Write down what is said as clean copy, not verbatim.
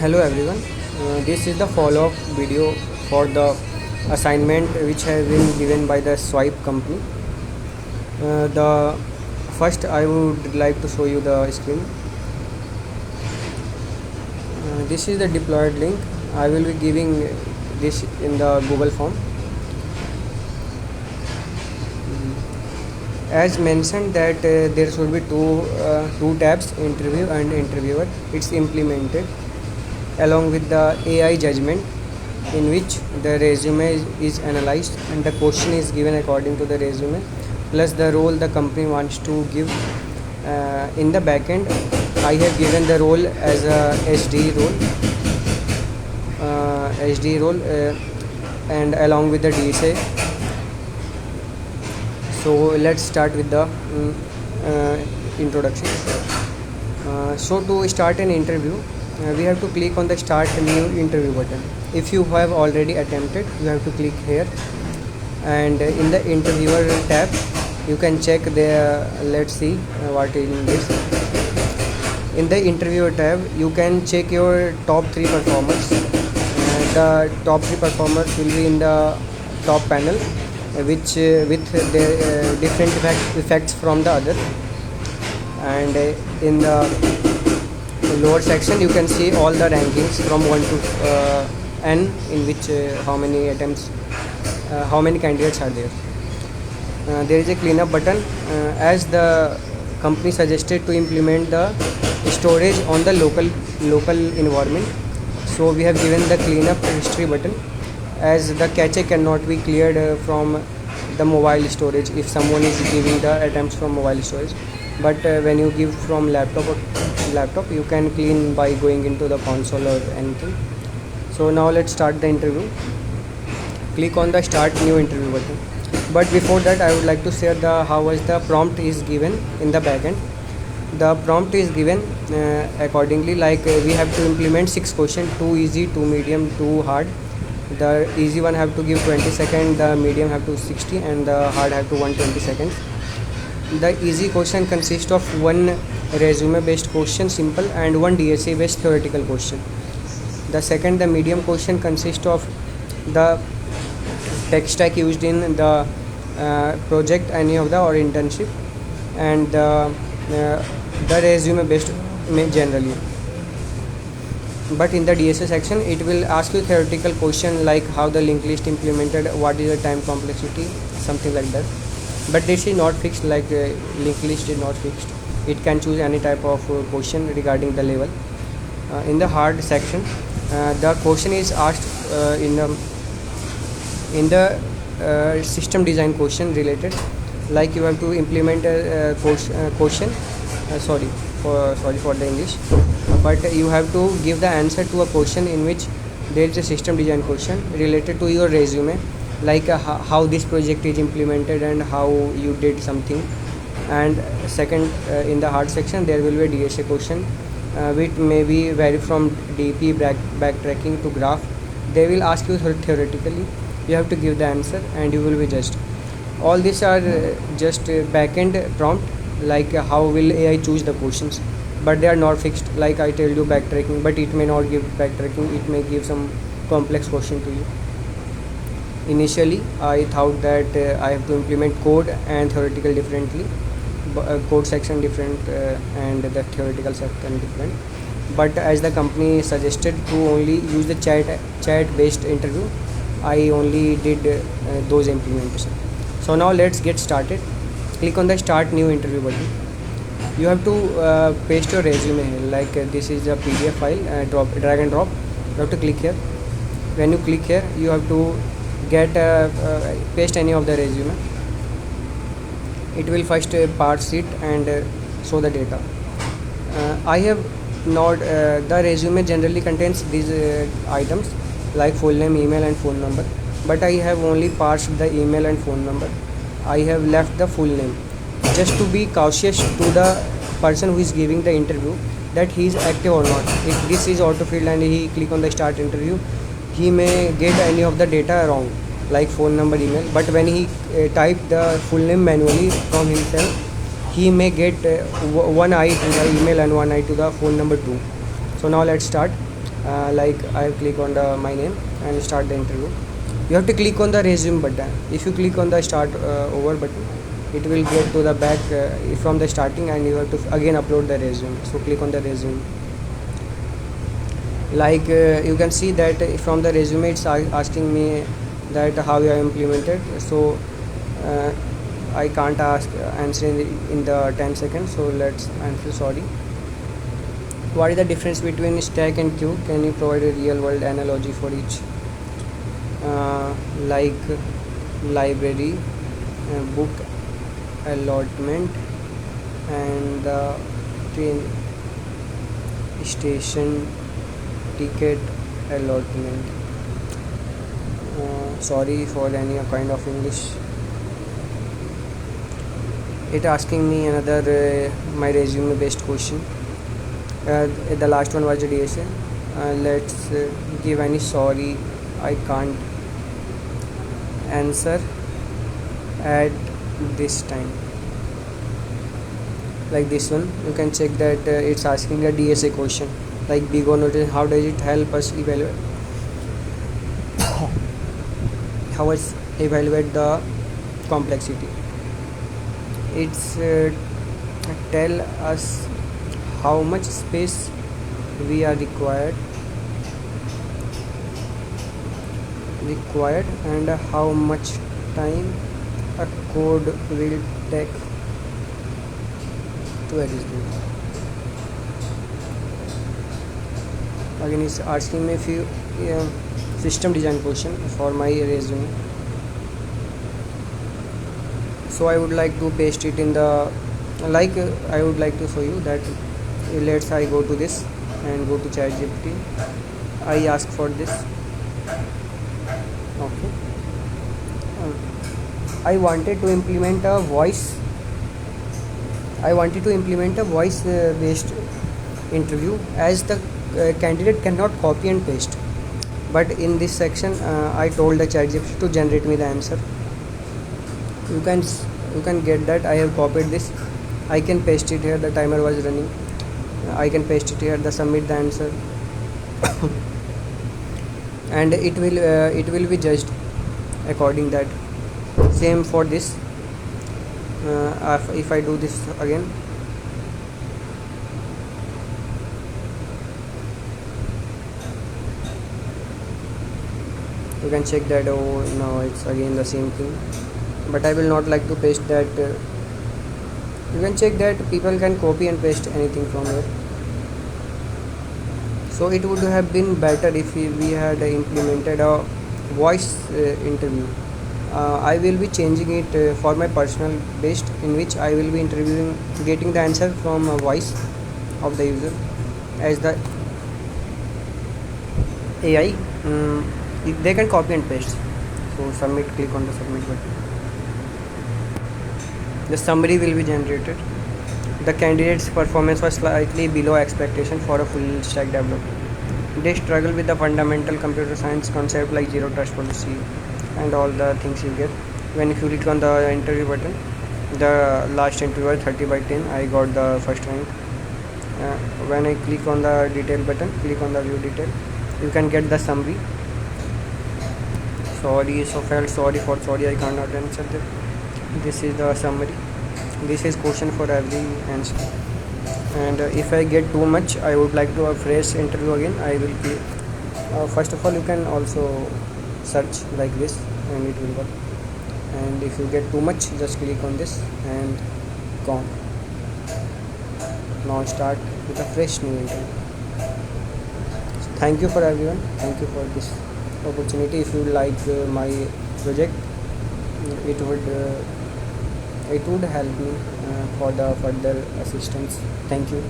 Hello everyone. This is the follow-up video for the assignment which has been given by the Swipe company. The first I would like to show you the screen. This is the deployed link. I will be giving this in the Google form. As mentioned that there should be two tabs, interview and interviewer. It's implemented along with the AI judgment, in which the resume is analyzed and the question is given according to the resume, plus the role the company wants to give. In the backend, I have given the role as a SD role, and along with the DSA. So let's start with the introduction. So to start an interview, we have to click on the start new interview button. If you have already attempted, you have to click here, and in the interviewer tab you can check the let's see what is in this. In the interviewer tab you can check your top 3 performers. The top 3 performers will be in the top panel, which with the different effects from the other, and in the lower section you can see all the rankings from 1 to n, in which how many attempts, how many candidates are there. There is a cleanup button, as the company suggested to implement the storage on the local environment. So we have given the cleanup history button, as the cache cannot be cleared from the mobile storage if someone is giving the attempts from mobile storage. But when you give from laptop, you can clean by going into the console or anything. So now let's start the interview. Click on the start new interview button. But before that, I would like to share the how was the prompt is given in the backend. The prompt is given accordingly, like we have to implement 6 questions: 2 easy, 2 medium, 2 hard. The easy one have to give 20 seconds, the medium have to 60, and the hard have to 120 seconds. The easy question consists of one resume based question, simple, and one DSA based theoretical question. The medium question consists of the tech stack used in the project, any of the or internship, and the resume based generally. But in the DSA section, it will ask you theoretical question like how the linked list implemented, what is the time complexity, something like that. But this is not fixed, like linked list is not fixed. It can choose any type of question regarding the level. In the hard section, the question is asked in the system design question related, like you have to implement a question. Sorry for the English, but you have to give the answer to a question in which there is a system design question related to your resume, like how this project is implemented and how you did something. And second, in the hard section there will be a DSA question, which may be vary from DP backtracking to graph. They will ask you theoretically, you have to give the answer and you will be judged. All these are just backend prompt, like how will AI choose the questions, but they are not fixed. Like I tell you backtracking, but it may not give backtracking, it may give some complex question to you. Initially I thought that I have to implement code and theoretical differently, code section different and the theoretical section different. But as the company suggested to only use the chat based interview, I only did those implementation. So now let's get started. Click on the start new interview button. You have to paste your resume here, like this is a PDF file, drag and drop. You have to click here. When you click here, you have to get paste any of the resume. It will first parse it and show the data. I have not the resume generally contains these items like full name, email and phone number, but I have only parsed the email and phone number. I have left the full name just to be cautious to the person who is giving the interview that he is active or not. If this is autofilled and he click on the start interview, he may get any of the data wrong, like phone number, email. But when he type the full name manually from himself, he may get one eye to the email and one eye to the phone number too. So now let's start. Like I click on the my name and start the interview. You have to click on the resume button. If you click on the start over button, it will get to the back from the starting, and you have to again upload the resume. So click on the resume. Like you can see that from the resume it's asking me that how you have implemented. So uh, I can't answer in the 10 seconds, so let's answer. Sorry. What is the difference between stack and queue? Can you provide a real world analogy for each? Like library, book allotment, and the train station ticket allotment. Sorry for any kind of English. It asking me another my resume based question. The last one was the DSA. Let's give any sorry I can't answer at this time. Like this one, you can check that it's asking a DSA question. Like big or notice, how does it help us evaluate? How us evaluate the complexity? It's tell us how much space we are required and how much time a code will take to execute. Again, it's asking me a few system design question for my resume. So I would like to paste it in the like I would like to show you that let's I go to this and go to ChatGPT. I ask for this. Okay. Uh, I wanted to implement a voice. I wanted to implement a voice based interview as the candidate cannot copy and paste. But in this section, I told the ChatGPT to generate me the answer. You can you can get that I have copied this. I can paste it here. The timer was running. I can paste it here. The submit the answer, and it will be judged according that. Same for this. If I do this again, you can check that. Oh no, it's again the same thing. But I will not like to paste that. You can check that people can copy and paste anything from here. So it would have been better if we had implemented a voice interview. I will be changing it for my personal based, in which I will be interviewing, getting the answer from a voice of the user as the AI. They can copy and paste. So submit, click on the submit button. The summary will be generated. The candidate's performance was slightly below expectation for a full stack developer. They struggle with the fundamental computer science concept like zero trust policy and all the things you get. When you click on the interview button, the last interview was 30 by 10. I got the first rank. When I click on the detail button, click on the view detail, you can get the summary. Sorry, so felt sorry for sorry I cannot answer that. This is the summary. This is question for every answer. And if I get too much, I would like to a fresh interview again. I will be first of all, you can also search like this and it will work. And if you get too much, just click on this and gone. Now start with a fresh new interview. So thank you for everyone. Thank you for this opportunity. If you like my project, it would help me for the further assistance. Thank you.